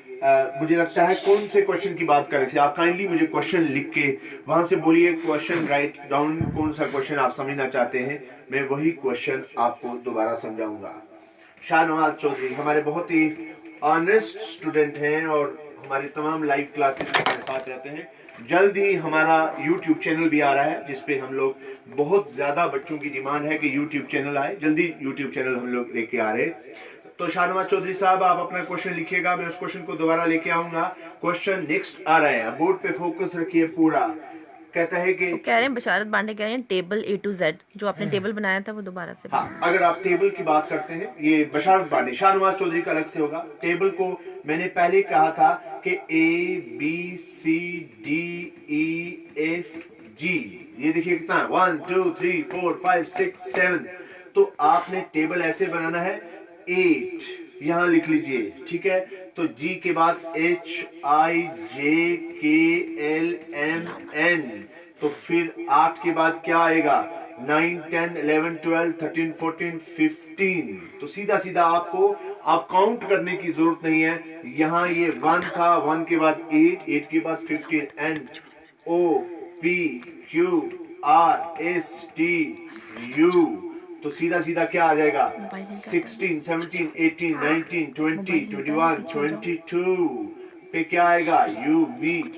मुझे लगता है कौन से क्वेश्चन की बात कर रहे थे आप? काइंडली मुझे क्वेश्चन लिख के वहां से बोलिए, क्वेश्चन राइट डाउन, कौन सा क्वेश्चन आप समझना चाहते हैं, मैं वही क्वेश्चन आपको दोबारा समझाऊंगा। शाहनवाज चौधरी हमारे बहुत ही ऑनेस्ट स्टूडेंट हैं और हमारे तमाम लाइव क्लासेस में हमारे साथ रहते हैं। जल्द ही हमारा YouTube चैनल भी आ रहा है, जिसपे हम लोग बहुत ज्यादा बच्चों की डिमांड है कि YouTube चैनल आए। जल्दी YouTube चैनल हम लोग लेके आ रहे हैं। तो शाहनवाज चौधरी साहब, आप अपना क्वेश्चन लिखिएगा, मैं उस क्वेश्चन को दोबारा लेके आऊंगा। क्वेश्चन नेक्स्ट आ रहा है, बोर्ड पे फोकस रखिए पूरा। कहता है कि कह रहे हैं बशारत बांडे कह रहे हैं टेबल A to Z जो आपने टेबल बनाया था वो दोबारा से हाँ, अगर आप टेबल की बात करते हैं, ये बशारत बांडे शाहनवाज चौधरी का अलग से होगा। टेबल को मैंने पहले कहा था कि ABCDEFG, ये देखिए कितना 1 2 3 4 5 6 7। तो आपने टेबल ऐसे बनाना है 8, यहां लिख लीजिए, ठीक है। तो G के बाद HIJKLMN, तो फिर 8 के बाद क्या आएगा 9 10 11 12 13 14 15। तो सीधा सीधा आपको आप काउंट करने की जरूरत नहीं है। यहां ये 1 था, 1 के बाद 8, 8 के बाद 15, NOPQRSTU। तो सीधा सीधा क्या आ जाएगा 16 17 18 19 20 21 22 पे क्या आएगा UVWXYZ।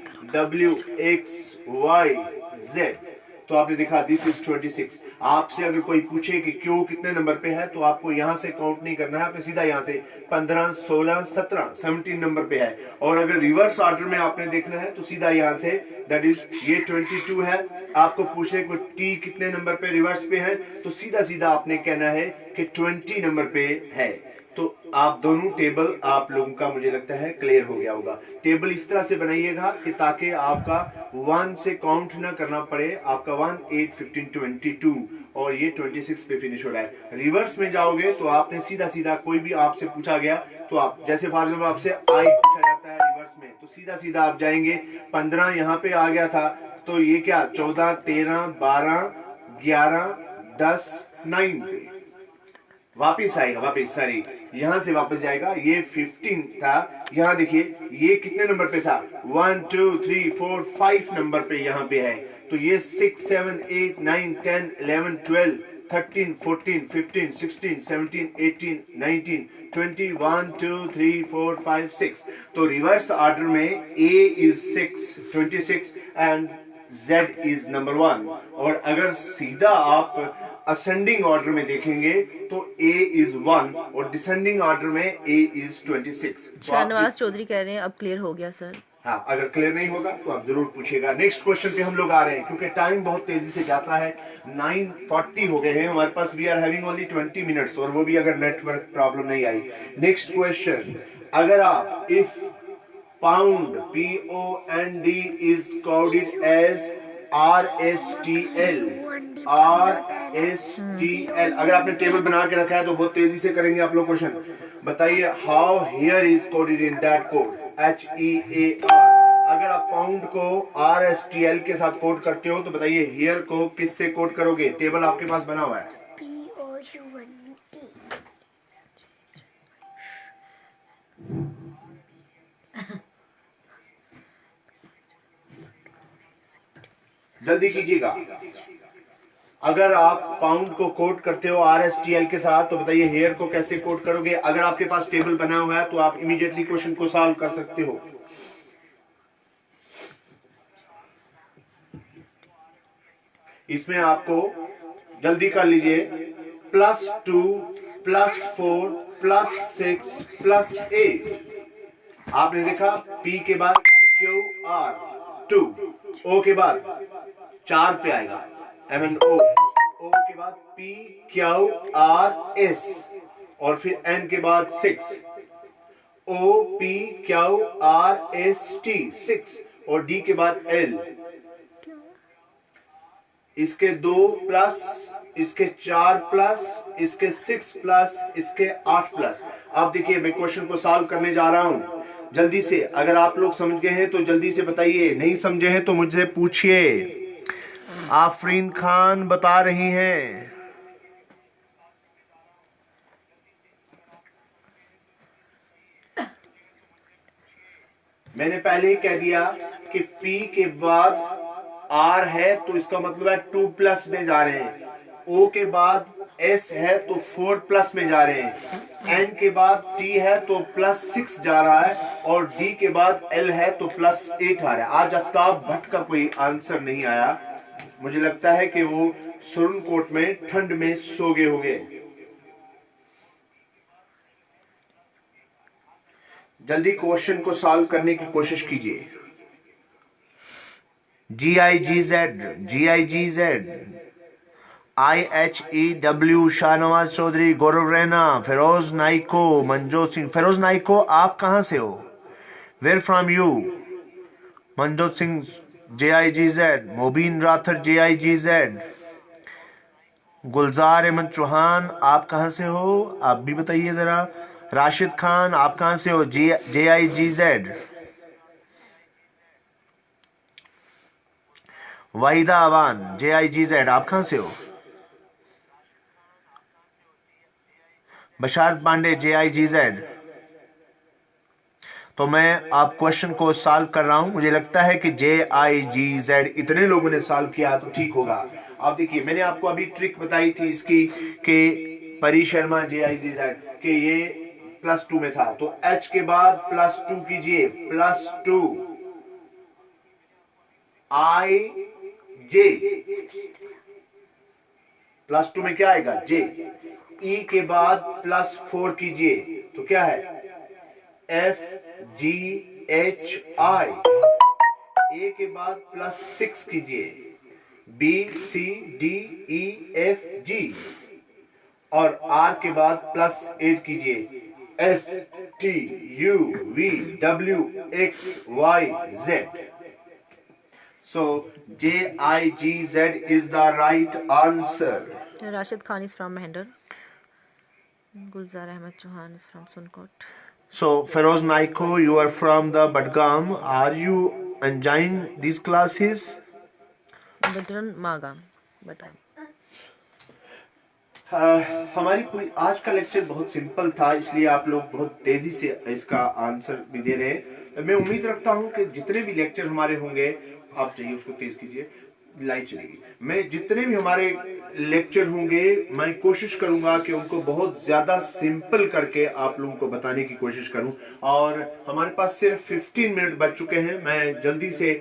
तो आपने देखा दिस इज 26। आपसे अगर कोई पूछे कि क्यों कितने नंबर पे है, तो आपको यहां से काउंट नहीं करना है, आपने सीधा यहां से 15 16 17 17 नंबर पे है। और अगर रिवर्स ऑर्डर में आपने देखना है तो सीधा यहां से दैट इज ये 22 है। आपको पूछे को टी कितने नंबर पे रिवर्स पे है, तो सीधा सीधा आपने कहना है कि 20 नंबर पे है। तो आप दोनों टेबल आप लोगों का मुझे लगता है क्लियर हो गया होगा। टेबल इस तरह से बनाइएगा कि ताकि आपका 1 से काउंट ना करना पड़े। आपका 1 8 15 22 और ये 26 पे फिनिश हो रहा है। रिवर्स में जाओगे तो आपने सीधा सीधा कोई भी आपसे पूछा गया तो आप जैसे फॉर एग्जांपल आपसे आई पूछा जाता है रिवर्स में, तो सीधा सीधा आप जाएंगे 15 यहाँ पे आ गया था, तो ये क्या 14 13 12 11 10 9 पे वापिस आएगा, वापिस सॉरी यहां से वापस जाएगा। ये 15 था, यहां देखिए ये कितने नंबर पे था 1 2 3 4 5 नंबर पे यहां पे है। तो ये 6 7 8 9 10 11 12 13 14 15 16 17 18 19 20 1 2 3 4 5 6। तो रिवर्स ऑर्डर में A is 6 26 and Z is number 1। और अगर सीधा आप असेंडिंग ऑर्डर में देखेंगे तो A is 1 और डिसेंडिंग ऑर्डर में A is 26। शाहनवाज चौधरी कह रहे हैं अब क्लियर हो गया सर। हाँ, अगर क्लियर नहीं होगा तो आप जरूर पूछिएगा। नेक्स्ट क्वेश्चन पे हम लोग आ रहे हैं क्योंकि टाइम बहुत तेजी से जाता है। 9:40 हो गए हैं हमारे पास। We are having only 20 minutes और वो भी अगर नेटवर्क प्रॉब्लम नहीं आई। नेक्स्ट क्वेश्चन, अगर आप if pound POUND is coded as RSTL, अगर आपने टेबल बना के रखा है तो बहुत तेजी से करेंगे आप लोग क्वेश्चन। बताइए how here is coded in that code HEAR। अगर आप पाउंड को RSTL के साथ कोड करते हो तो बताइए हियर को किससे कोड करोगे। टेबल आपके पास बना हुआ है। POUND। जल्दी कीजिएगा। अगर आप पाउंड को कोड करते हो RSTL के साथ तो बताइए हेयर को कैसे कोड करोगे। अगर आपके पास टेबल बना हुआ है तो आप इमीडिएटली क्वेश्चन को सॉल्व कर सकते हो। इसमें आपको जल्दी कर लीजिए +2 +4 +6 +8। आपने देखा P के बाद QR 2, O के बाद 4 पे आएगा MNO, O के बाद PQRS और फिर N के बाद 6, OPQRST 6 और D के बाद L। इसके 2 प्लस, इसके 4 प्लस, इसके 6 प्लस, इसके 8 प्लस। अब देखिए मैं क्वेश्चन को सॉल्व करने जा रहा हूं जल्दी से। अगर आप लोग समझ गए हैं तो जल्दी से बताइए, नहीं समझे हैं तो मुझसे पूछिए। आफरीन खान बता रही हैं। मैंने पहले ही कह दिया कि P के बाद R है तो इसका मतलब है 2 प्लस में जा रहे हैं। O के बाद S है तो 4 प्लस में जा रहे हैं, N के बाद T है तो +6 जा रहा है, और D के बाद L है तो +8 आ रहा है। आज आफ्ताब भट्ट का कोई आंसर नहीं आया, मुझे लगता है कि वो सुरनकोट में ठंड में सो गए होंगे। जल्दी क्वेश्चन को सॉल्व करने की कोशिश कीजिए। GIGZ, IHEW, शाहनवाज चौधरी, गौरव रैना, फिरोज नाइको, मनजोत सिंह। फिरोज नाइको, आप कहां से हो? Where from you? Manjot Singh JIGZ, Mobeen Rather JIGZ, Gulzar Ahmad Chauhan, आप कहां से हो? आप भी बताइए जरा। राशिद खान, आप कहां से हो? JIGZ। वाहिदा अवान JIGZ, आप कहां से हो? बशारत पांडे JIGZ। तो मैं आप क्वेश्चन को सॉल्व कर रहा हूं, मुझे लगता है कि JIGZ इतने लोगों ने सॉल्व किया तो ठीक होगा। आप देखिए, मैंने आपको अभी ट्रिक बताई थी इसकी कि परी शर्मा JIGZ कि ये +2 में था, तो H के बाद +2 कीजिए, +2 IJ, +2 में क्या आएगा? J। E के बाद +4 कीजिए, तो क्या है? FGHI। A के बाद +6 कीजिए, BCDEFG, और R के बाद +8 कीजिए, STUVWXYZ। So JIGZ is the right answer. Rashid Khan is from Mahendra. Gulzar Ahmed Chauhan is from Sunkot. So Feroz Naiko, you are from the Badgam. Are you enjoying these classes? Badran Magam. हमारी पूरी आज का lecture बहुत simple था, इसलिए आप लोग बहुत तेजी से इसका आंसर भी दे रहे हैं। मैं उम्मीद रखता हूं कि जितने भी लेक्चर हमारे होंगे, आप चाहिए उसको तेज कीजिए, लाइट चलेगी। मैं जितने भी हमारे लेक्चर होंगे, मैं कोशिश करूंगा कि उनको बहुत ज्यादा सिंपल करके आप लोगों को बताने की कोशिश करूं। और हमारे पास सिर्फ 15 मिनट बच चुके हैं, मैं जल्दी से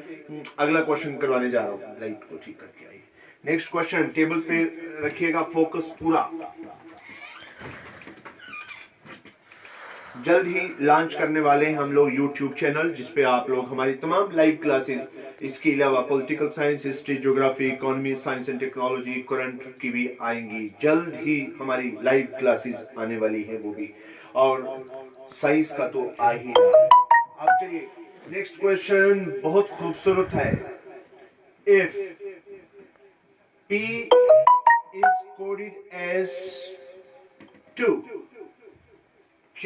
अगला क्वेश्चन करवाने जा रहा हूं। लाइट को ठीक करके आइए। नेक्स्ट क्वेश्चन, टेबल पे रखिएगा फोकस पूरा। जल्द ही लॉन्च करने वाले हैं हम लोग YouTube चैनल, जिसपे आप लोग हमारी तमाम लाइव क्लासेस, इसके अलावा political science, history, geography, economy, science and technology, current की भी आएंगी। जल्द ही हमारी लाइव क्लासेस आने वाली है वो भी, और साइंस का तो आ ही रहा है। अब चलिए नेक्स्ट क्वेश्चन बहुत खूबसूरत है। If P is coded as 2, Q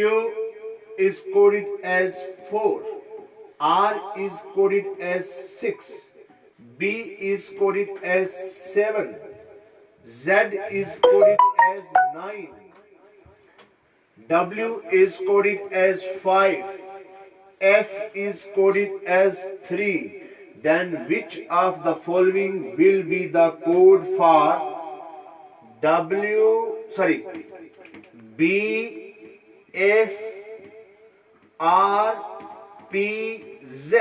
is coded as 4, R is coded as 6, B is coded as 7, Z is coded as 9, W is coded as 5, F is coded as 3, then which of the following will be the code for B, F, R, P, Z?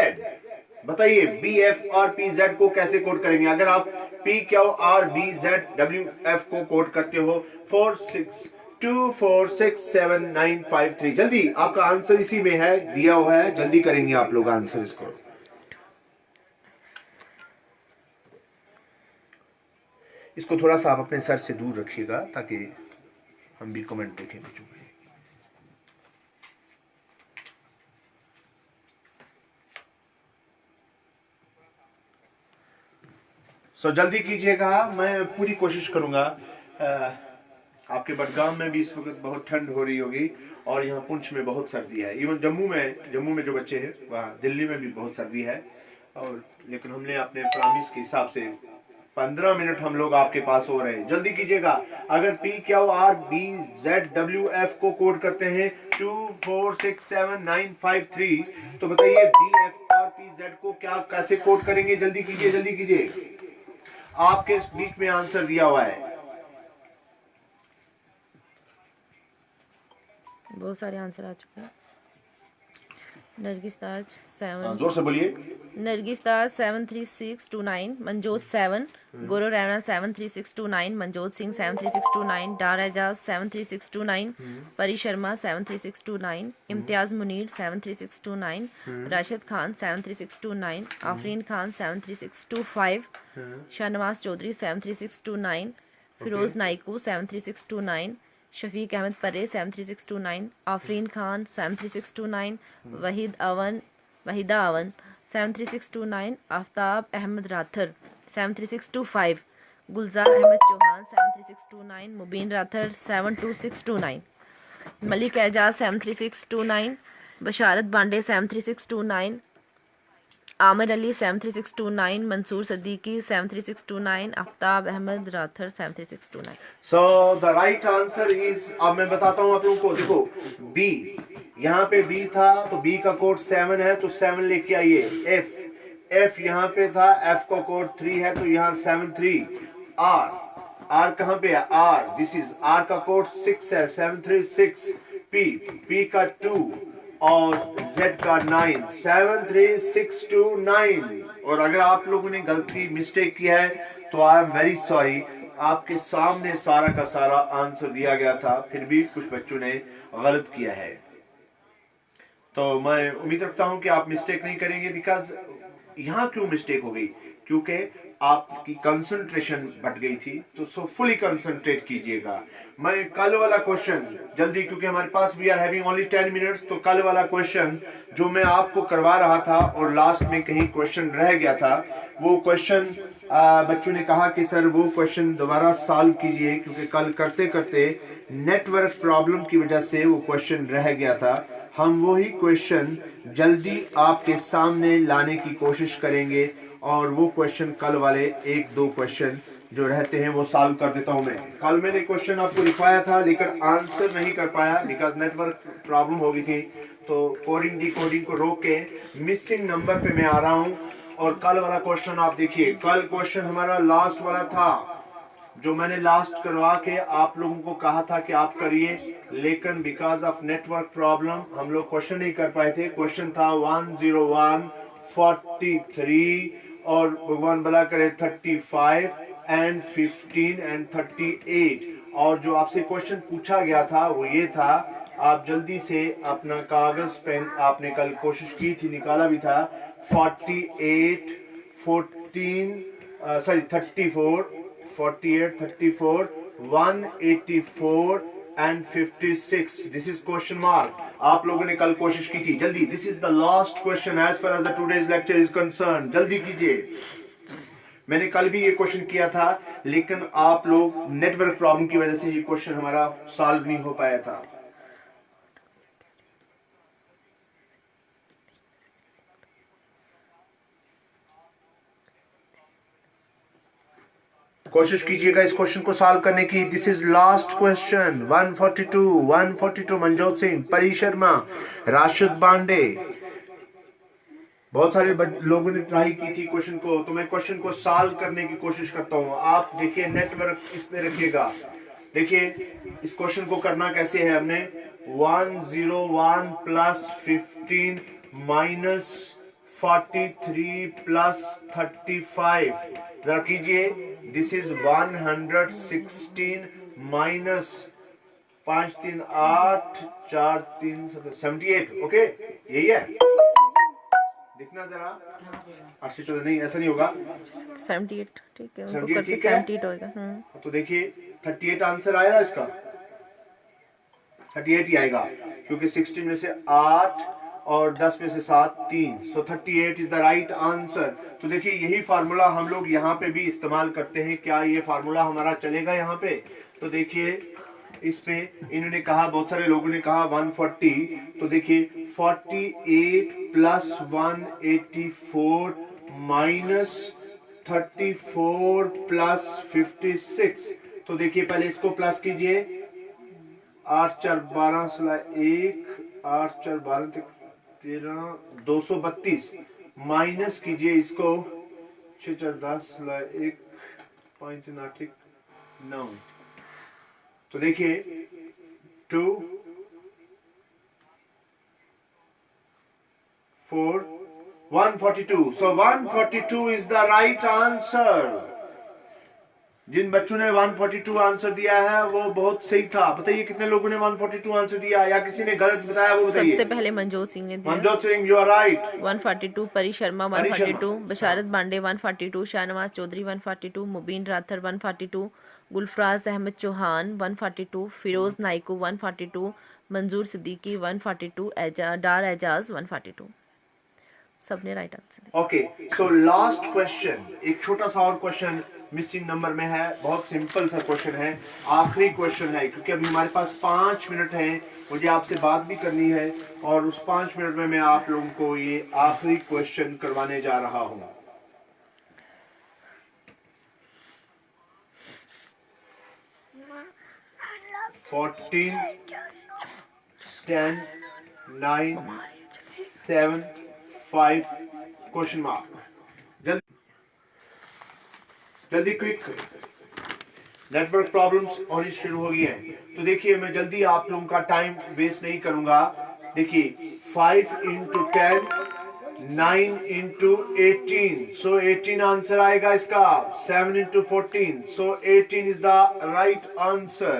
बताइए B, F और P, Z को कैसे code करेंगे? अगर आप P, Q, R, B, Z, W, F को code करते हो 4, 6, 2, 4, 6, 7, 9, 5, 3। जल्दी, आपका आंसर इसी में है, दिया हुआ है, जल्दी करेंगे आप लोग आंसर इसको। इसको थोड़ा सा आप अपने सर से दूर रखिएगा ताकि हम भी कमेंट देखें बच्चों में। सो जल्दी कीजिएगा, मैं पूरी कोशिश करूंगा। आपके बडगाम में भी इस वक्त बहुत ठंड हो रही होगी, और यहाँ पुंछ में बहुत सर्दी है। इवन जम्मू में जो बच्चे हैं वहाँ, दिल्ली में भी बहुत सर्दी है। और लेकिन हमने अपने प्रॉमिस के हिसाब से 15 मिनट हम लोग आपके पास हो रहे हैं। जल्दी कीजिएगा। अगर P, Q, R, B, Z, W, F को कोड करते हैं 2, 4, 6, 7, 9, 5, 3, तो बताइए B, F और P, Z को क्या कैसे कोड करेंगे? जल्दी कीजिए, जल्दी कीजिए। आपके बीच में आंसर दिया हुआ है। बहुत सारे आंसर आ चुके हैं। नरगिस ताज 7, जोर से बोलिए। नरगिस ताज 73629, मनजोत 7, गौरव रैना 73629, मनजोत सिंह 73629, डार एजाज 73629, परी Sharma 73629, Imtiaz Munir 73629, Rashid Khan 73629, Afreen Khan 73625, Shahnawaz Chaudhary 73629, Firoz Naikoo 73629, Shafiq Ahmad Parray 73629, Afreen Khan 73629, Waheeda Awan 73629, Aftab Ahmad Rather 73625, Gulzar Ahmad Chauhan 73629, Mubeen Rather 72629, Malik Ejaz 73629, Basharat Bande 73629, Aamir Ali 73629, Mansoor Siddiqui 73629, Aftab Ahmad Rather 73629। So the right answer is, अब मैं बताता हूं आप लोगों को, देखो बी, यहाँ पे बी था तो बी का कोड 7 है तो 7 लेके आइए। एफ यहाँ पे था, एफ का कोड 3 है तो यहाँ 7 3। आर कहाँ पे है? आर, दिस इज आर का कोड 6 है, 7 3 6। पी का 2 और Z का 9, 7 3 6 2 9। और अगर आप लोगों ने गलती मिस्टेक किया है तो आई एम वेरी सॉरी। आपके सामने सारा का सारा आंसर दिया गया था, फिर भी कुछ बच्चों ने गलत किया है। तो मैं उम्मीद रखता हूं कि आप मिस्टेक नहीं करेंगे। बिकॉज यहां क्यों मिस्टेक हो गई? क्योंकि आपकी कंसंट्रेशन बढ़ गई थी, तो सो फुली कंसंट्रेट कीजिएगा। मैं कल वाला क्वेश्चन जल्दी, क्योंकि हमारे पास we are having only 10 minutes, तो कल वाला क्वेश्चन जो मैं आपको करवा रहा था और लास्ट में कहीं क्वेश्चन रह गया था, वो क्वेश्चन बच्चों ने कहा कि सर वो क्वेश्चन दोबारा सॉल्व कीजिए, क्योंकि कल करते करते नेटवर्क प्रॉब्लम की वजह से वो क्वेश्चन रह गया था। हम वही क्वेश्चन जल्दी आपके सामने लाने की कोशिश करेंगे और वो क्वेश्चन कल वाले 1-2 क्वेश्चन जो रहते हैं वो सॉल्व कर देता हूं मैं। कल मैंने क्वेश्चन आपको लिखवाया था लेकिन आंसर नहीं कर पाया बिकॉज नेटवर्क प्रॉब्लम हो गई थी। तो कोडिंग डिकोडिंग को रोक के मिसिंग नंबर पे मैं आ रहा हूं। और कल वाला क्वेश्चन आप देखिए, कल क्वेश्चन हमारा लास्ट वाला था जो मैंने लास्ट करवा के आप लोगों को कहा था कि आप करिए, लेकिन बिकॉज ऑफ नेटवर्क प्रॉब्लम हम लोग क्वेश्चन नहीं कर पाए थे। क्वेश्चन था 10143 और भगवान भला करे 35 एंड 15 एंड 38। और जो आपसे क्वेश्चन पूछा गया था वो ये था, आप जल्दी से अपना कागज पेन, आपने कल कोशिश की थी, निकाला भी था, 48 34 184 and 56। This is question mark. आप लोगों ने कल कोशिश की थी, जल्दी, this is the last question as far as the today's lecture is concern, जल्दी कीजिए। मैंने कल भी ये क्वेश्चन किया था लेकिन आप लोग नेटवर्क प्रॉब्लम की वजह से ये क्वेश्चन हमारा सॉल्व नहीं हो पाया था। कोशिश कीजिएगा इस क्वेश्चन को सॉल्व करने की। This is last question. 142 Manjot Singh, परी शर्मा, राशिद बांडे, बहुत सारे लोगों ने ट्राई की थी क्वेश्चन को, तो मैं क्वेश्चन को सॉल्व करने की कोशिश करता हूं। आप देखिए, नेटवर्क इसमें रखिएगा। देखिए इस क्वेश्चन को करना कैसे है। हमने 101 प्लस 15 माइनस 43 प्लस 35, जरा कीजिए। This is 116 minus 5 3 8 4 3 78। ओके, यही है, देखना जरा। 814 नहीं, ऐसा नहीं होगा, 78 ठीक है, उनको 78 करके ठीक है? 78 होएगा। तो देखिए 38 आंसर आया इसका, 38 ही आएगा क्योंकि 16 में से 8 और 10 में से 7 3, सो 38 इज द राइट आंसर। तो देखिए यही फार्मूला हम लोग यहाँ पे भी इस्तेमाल करते हैं। क्या ये फार्मूला हमारा चलेगा यहाँ पे? तो देखिए इस पे इन्होंने कहा, बहुत सारे लोगों ने कहा 140, तो देखिए 48 प्लस 184 माइनस 34 प्लस 56। तो देखिए पहले इसको प्लस कीजिए, 8 4 12 1, 8 4 12 13 232, माइनस कीजिए इसको 6 4 10 1 5 3 8 9। तो देखिए 2 4, 142. So 142 is the right answer. जिन बच्चों ने 142 आंसर दिया है वो बहुत सही था। बताइए कितने लोगों ने 142 आंसर दिया या किसी ने गलत बताया वो बताइए। सबसे पहले मनजोत सिंह ने दिया Manjot Singh, you are right. 142, Pari Sharma Pari 142, Sharma. Basharat Bande 142, Shahnawaz Chaudhary 142, Mubeen Rather 142, Gulfaraz Ahmad Chauhan 142, Feroz Naikoo 142, Manzoor Siddiqui 142, Dar Ejaz 142। सबने right answer. Okay, so last question, एक छोटा सा और क्वेश्चन मिसिंग नंबर में है। बहुत सिंपल सा क्वेश्चन है, आखिरी क्वेश्चन है, क्योंकि अभी हमारे पास 5 मिनट हैं, मुझे आपसे बात भी करनी है और उस 5 मिनट में मैं आप लोगों को ये आखिरी क्वेश्चन करवाने जा रहा हूं। Mama, I love 14, you. 10, 9, 7, 5, question mark. जल्दी क्विक, नेटवर्क प्रॉब्लम्स होनी शुरू हो गई हैं। तो देखिए मैं जल्दी आप लोगों का टाइम वेस्ट नहीं करूंगा। देखिए 5 into 10, 9 into 18, so 18 आंसर आएगा इसका। 7 into 14, so 18 is the right answer.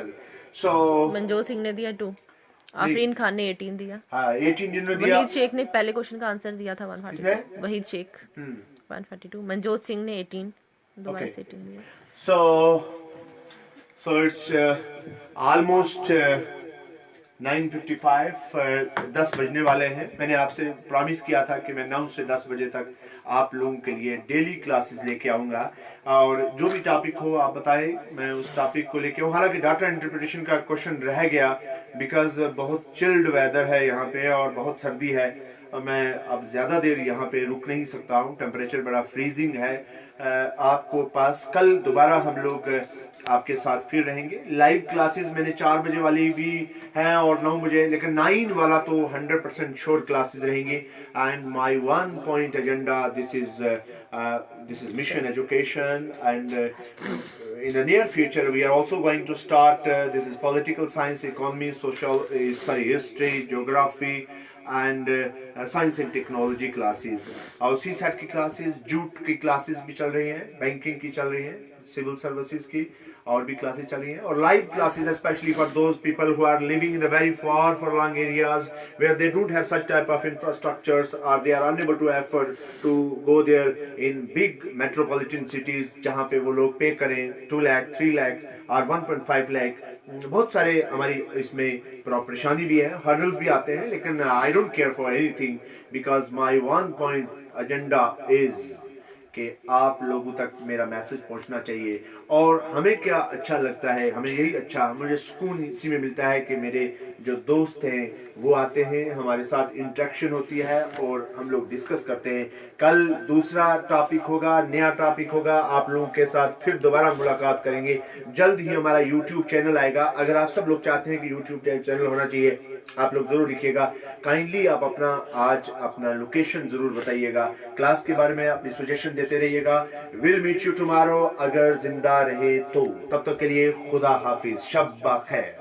So Manjot Singh ने दिया 2, आफरीन खान ने 18 दिया, हाँ 18 जिन्होंने दिया। वहीद शेख ने पहले क्वेश्चन का आंसर दिया था 142, किसने? वहीद शेख 142, मनजोत सिंह ने 18, दोबारा Okay. से 18 दिया। So it's almost 9:55, 10 बजने वाले हैं। मैंने आपसे प्रॉमिस किया था कि मैं 9 से 10 बजे तक आप लोगों के लिए डेली क्लासेस लेके आऊँगा और जो भी टॉपिक हो आप बताएं, मैं उस टॉपिक को लेके आऊँ। हालांकि डाटा इंटरप्रिटेशन का क्वेश्चन रह गया बिकॉज बहुत चिल्ड वेदर है यहाँ पे और बहुत सर्दी है। मैं अब ज़्यादा देर यहाँ पे रुक नहीं सकता हूँ, टेम्परेचर बड़ा फ्रीजिंग है। आपको पास कल दोबारा हम लोग आपके साथ फिर रहेंगे। लाइव क्लासेस मैंने 4 बजे वाली भी हैं और 9 बजे, लेकिन 9 वाला तो 100% श्योर क्लासेस रहेंगे। And my 1 point agenda, this is mission education and in the near future we are also going to start this is political science, economy, history, geography and science and technology classes। और CSAT की classes, jute की classes भी चल रही हैं, banking की चल रही हैं, सिविल सर्विसेज की और भी क्लासेस चल रही हैं और live classes specially for those people who are living in the very far long areas where they don't have such type of infrastructures और they are unable to afford to go there in big metropolitan cities जहां पे वो लोग पे करें 2 लाख 3 लाख और 1.5 लाख। बहुत सारे हमारी इसमें परेशानी भी है, हर्डल्स भी आते हैं, लेकिन I don't care for anything because my 1 point agenda is कि आप लोगों तक मेरा मैसेज पहुंचना चाहिए। और हमें क्या अच्छा लगता है, हमें यही अच्छा, मुझे सुकून इसी में मिलता है कि मेरे जो दोस्त हैं वो आते हैं, हमारे साथ इंटरेक्शन होती है और हम लोग डिस्कस करते हैं। कल दूसरा टॉपिक होगा, नया टॉपिक होगा, आप लोगों के साथ फिर दोबारा मुलाकात करेंगे। जल्द ही हमारा यूट्यूब चैनल आएगा। अगर आप सब लोग चाहते हैं कि यूट्यूब चैनल होना चाहिए, आप लोग जरूर लिखिएगा। काइंडली आप अपना लोकेशन जरूर बताइएगा। क्लास के बारे में अपनी सजेशन देते रहिएगा। विल मीट यू टुमारो अगर जिंदा रहे तो। तब तक के लिए खुदा हाफिज, शब खैर।